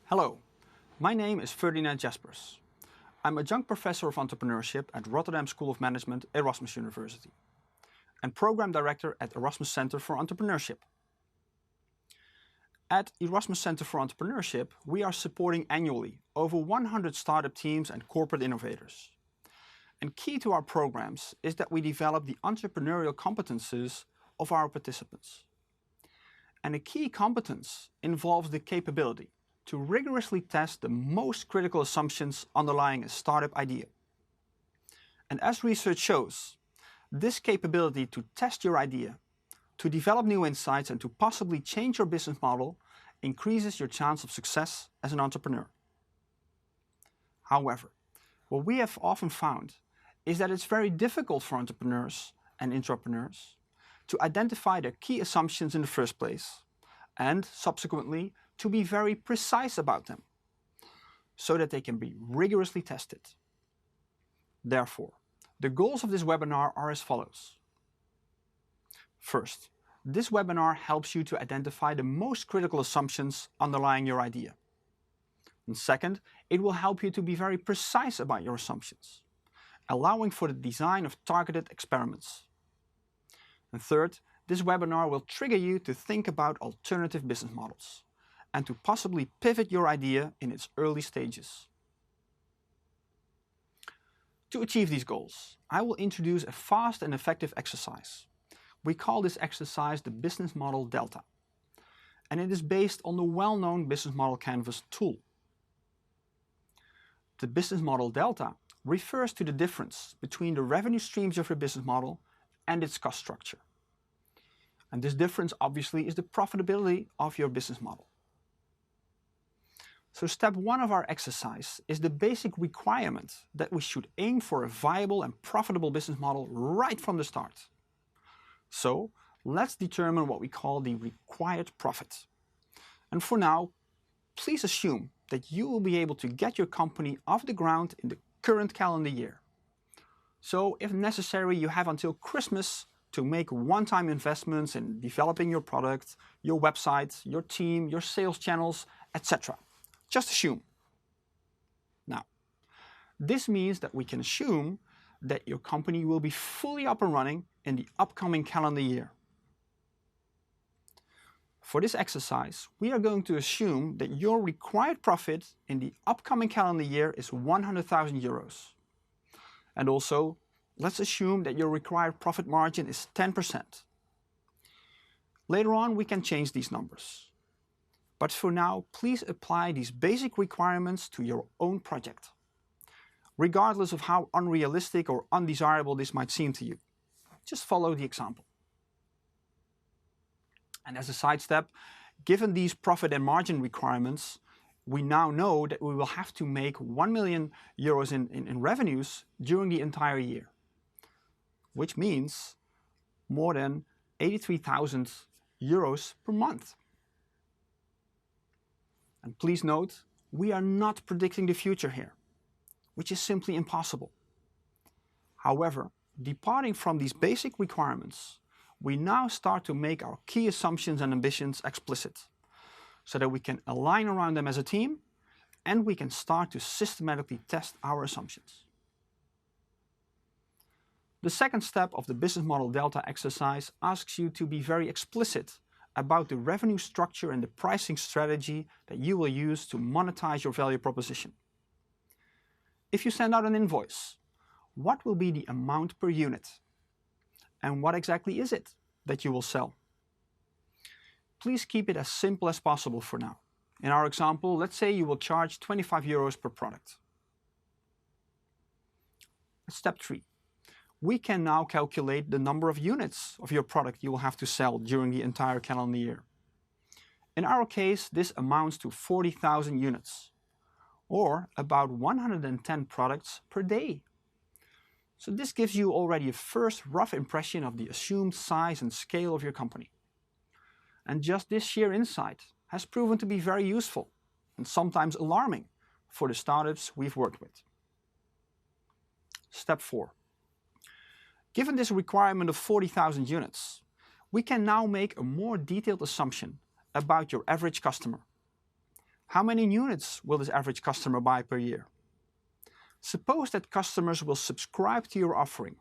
Hello, my name is Ferdinand Jaspers. I'm adjunct professor of entrepreneurship at Rotterdam School of Management, Erasmus University, and program director at Erasmus Center for Entrepreneurship. At Erasmus Center for Entrepreneurship, we are supporting annually over 100 startup teams and corporate innovators. And key to our programs is that we develop the entrepreneurial competences of our participants. And a key competence involves the capability to rigorously test the most critical assumptions underlying a startup idea. And as research shows, this capability to test your idea, to develop new insights and to possibly change your business model increases your chance of success as an entrepreneur. However, what we have often found is that it's very difficult for entrepreneurs and intrapreneurs to identify their key assumptions in the first place and subsequently to be very precise about them so that they can be rigorously tested. Therefore, the goals of this webinar are as follows. First, this webinar helps you to identify the most critical assumptions underlying your idea. And second, it will help you to be very precise about your assumptions, allowing for the design of targeted experiments. And third, this webinar will trigger you to think about alternative business models and to possibly pivot your idea in its early stages. To achieve these goals, I will introduce a fast and effective exercise. We call this exercise the Business Model Delta, and it is based on the well-known Business Model Canvas tool. The Business Model Delta refers to the difference between the revenue streams of your business model and its cost structure. And this difference obviously is the profitability of your business model. So step one of our exercise is the basic requirement that we should aim for a viable and profitable business model right from the start. So let's determine what we call the required profit. And for now, please assume that you will be able to get your company off the ground in the current calendar year. So if necessary, you have until Christmas to make one-time investments in developing your product, your website, your team, your sales channels, etc. Just assume. Now, this means that we can assume that your company will be fully up and running in the upcoming calendar year. For this exercise, we are going to assume that your required profit in the upcoming calendar year is 100,000 euros. And also, let's assume that your required profit margin is 10%. Later on, we can change these numbers. But for now, please apply these basic requirements to your own project, regardless of how unrealistic or undesirable this might seem to you. Just follow the example. And as a side step, given these profit and margin requirements, we now know that we will have to make 1 million euros in revenues during the entire year, which means more than 83,000 euros per month. And please note, we are not predicting the future here, which is simply impossible. However, departing from these basic requirements, we now start to make our key assumptions and ambitions explicit, so that we can align around them as a team, and we can start to systematically test our assumptions. The second step of the Business Model Delta exercise asks you to be very explicit about the revenue structure and the pricing strategy that you will use to monetize your value proposition. If you send out an invoice, what will be the amount per unit? And what exactly is it that you will sell? Please keep it as simple as possible for now. In our example, let's say you will charge 25 euros per product. Step 3. We can now calculate the number of units of your product you will have to sell during the entire calendar year. In our case, this amounts to 40,000 units, or about 110 products per day. So this gives you already a first rough impression of the assumed size and scale of your company. And just this sheer insight has proven to be very useful and sometimes alarming for the startups we've worked with. Step 4. Given this requirement of 40,000 units, we can now make a more detailed assumption about your average customer. How many units will this average customer buy per year? Suppose that customers will subscribe to your offering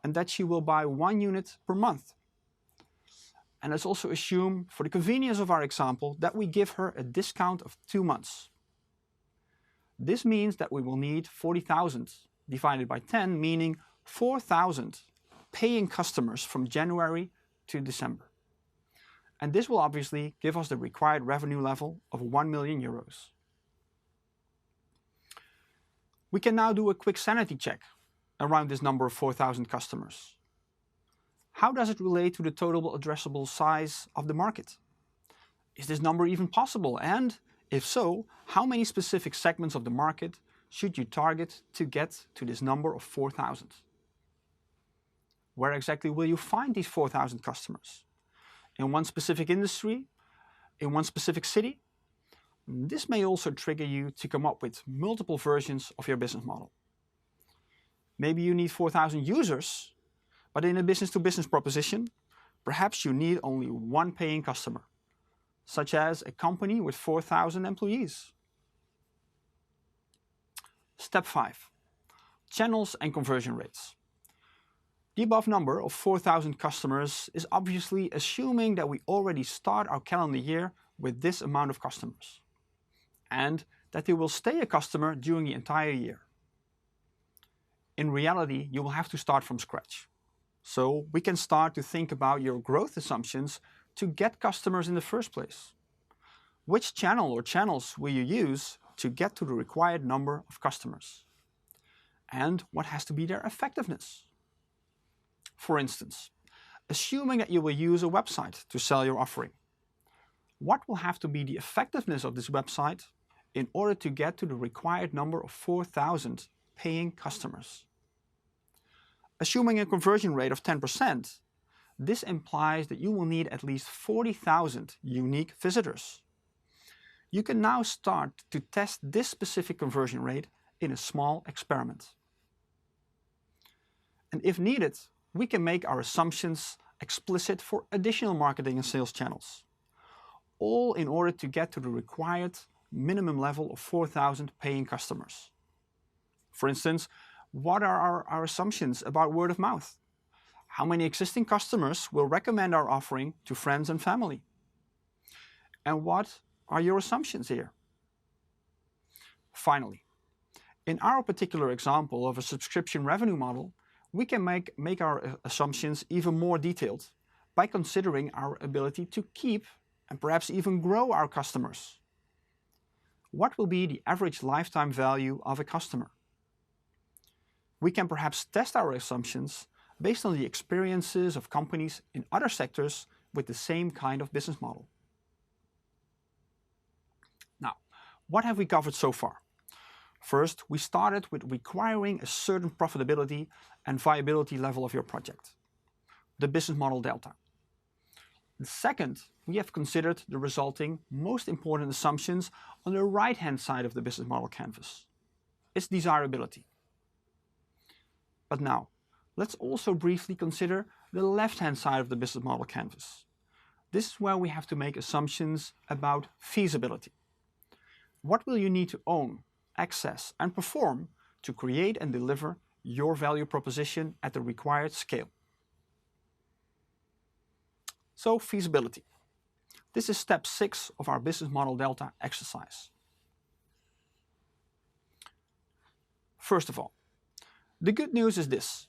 and that she will buy 1 unit per month. And let's also assume, for the convenience of our example, that we give her a discount of 2 months. This means that we will need 40,000 divided by 10, meaning 4,000 paying customers from January to December. And this will obviously give us the required revenue level of 1 million euros. We can now do a quick sanity check around this number of 4,000 customers. How does it relate to the total addressable size of the market? Is this number even possible? And if so, how many specific segments of the market should you target to get to this number of 4,000? Where exactly will you find these 4,000 customers? In one specific industry? In one specific city? This may also trigger you to come up with multiple versions of your business model. Maybe you need 4,000 users, but in a business-to-business proposition, perhaps you need only 1 paying customer, such as a company with 4,000 employees. Step 5. Channels and conversion rates. The above number of 4,000 customers is obviously assuming that we already start our calendar year with this amount of customers, and that they will stay a customer during the entire year. In reality, you will have to start from scratch. So we can start to think about your growth assumptions to get customers in the first place. Which channel or channels will you use to get to the required number of customers? And what has to be their effectiveness? For instance, assuming that you will use a website to sell your offering, what will have to be the effectiveness of this website in order to get to the required number of 4,000 paying customers? Assuming a conversion rate of 10%, this implies that you will need at least 40,000 unique visitors. You can now start to test this specific conversion rate in a small experiment. And if needed, we can make our assumptions explicit for additional marketing and sales channels, all in order to get to the required minimum level of 4,000 paying customers. For instance, what are our assumptions about word of mouth? How many existing customers will recommend our offering to friends and family? And what are your assumptions here? Finally, in our particular example of a subscription revenue model, we can make our assumptions even more detailed by considering our ability to keep and perhaps even grow our customers. What will be the average lifetime value of a customer? We can perhaps test our assumptions based on the experiences of companies in other sectors with the same kind of business model. Now, what have we covered so far? First, we started with requiring a certain profitability and viability level of your project, the business model delta. Second, we have considered the resulting most important assumptions on the right-hand side of the business model canvas. It's desirability. But now, let's also briefly consider the left-hand side of the business model canvas. This is where we have to make assumptions about feasibility. What will you need to own, access, and perform to create and deliver your value proposition at the required scale? So, feasibility. This is step 6 of our business model delta exercise. First of all, the good news is this.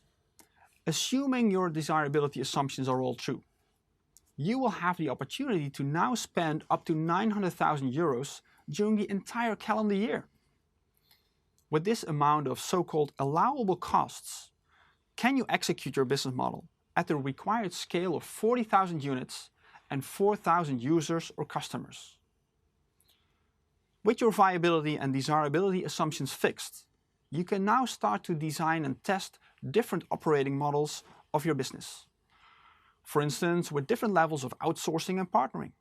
Assuming your desirability assumptions are all true, you will have the opportunity to now spend up to 900,000 euros during the entire calendar year. With this amount of so-called allowable costs, can you execute your business model at the required scale of 40,000 units and 4,000 users or customers? With your viability and desirability assumptions fixed, you can now start to design and test different operating models of your business. For instance, with different levels of outsourcing and partnering,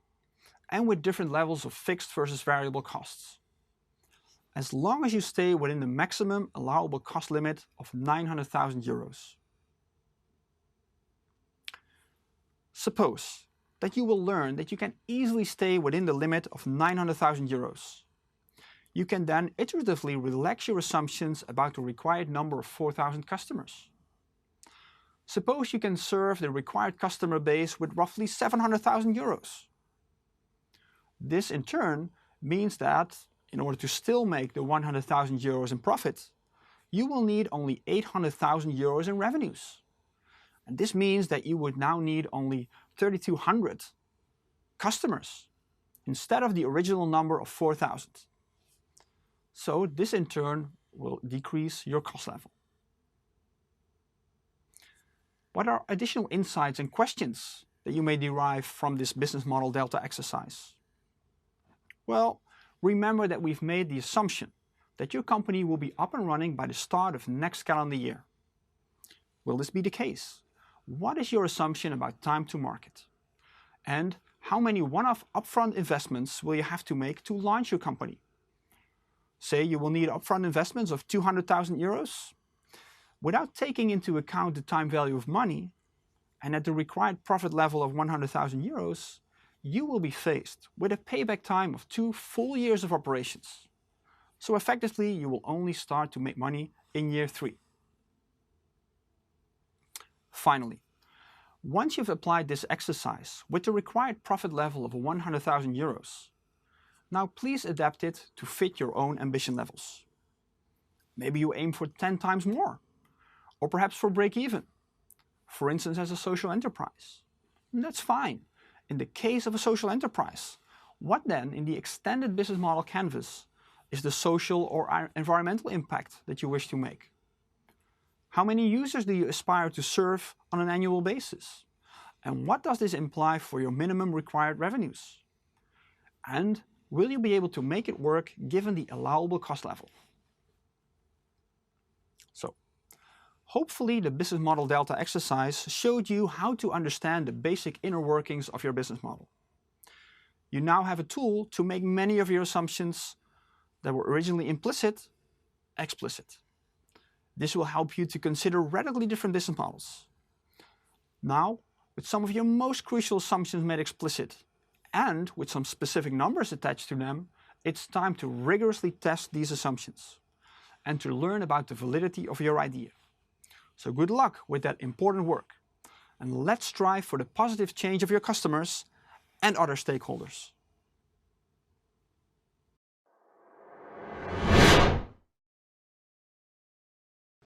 and with different levels of fixed versus variable costs. As long as you stay within the maximum allowable cost limit of 900,000 euros. Suppose that you will learn that you can easily stay within the limit of 900,000 euros. You can then iteratively relax your assumptions about the required number of 4,000 customers. Suppose you can serve the required customer base with roughly 700,000 euros. This in turn means that in order to still make the 100,000 euros in profit, you will need only 800,000 euros in revenues. And this means that you would now need only 3,200 customers instead of the original number of 4,000. So this in turn will decrease your cost level. What are additional insights and questions that you may derive from this business model delta exercise? Well, remember that we've made the assumption that your company will be up and running by the start of next calendar year. Will this be the case? What is your assumption about time to market? And how many one-off upfront investments will you have to make to launch your company? Say you will need upfront investments of 200,000 euros. Without taking into account the time value of money, and at the required profit level of 100,000 euros, you will be faced with a payback time of 2 full years of operations. So effectively, you will only start to make money in year 3. Finally, once you've applied this exercise with the required profit level of 100,000 euros, now please adapt it to fit your own ambition levels. Maybe you aim for 10 times more, or perhaps for break-even, for instance as a social enterprise. And that's fine. In the case of a social enterprise, what then in the extended business model canvas is the social or environmental impact that you wish to make? How many users do you aspire to serve on an annual basis? And what does this imply for your minimum required revenues? And will you be able to make it work given the allowable cost level? So, hopefully the business model delta exercise showed you how to understand the basic inner workings of your business model. You now have a tool to make many of your assumptions that were originally implicit, explicit. This will help you to consider radically different business models. Now, with some of your most crucial assumptions made explicit, and with some specific numbers attached to them, it's time to rigorously test these assumptions and to learn about the validity of your idea. So good luck with that important work, and let's strive for the positive change of your customers and other stakeholders.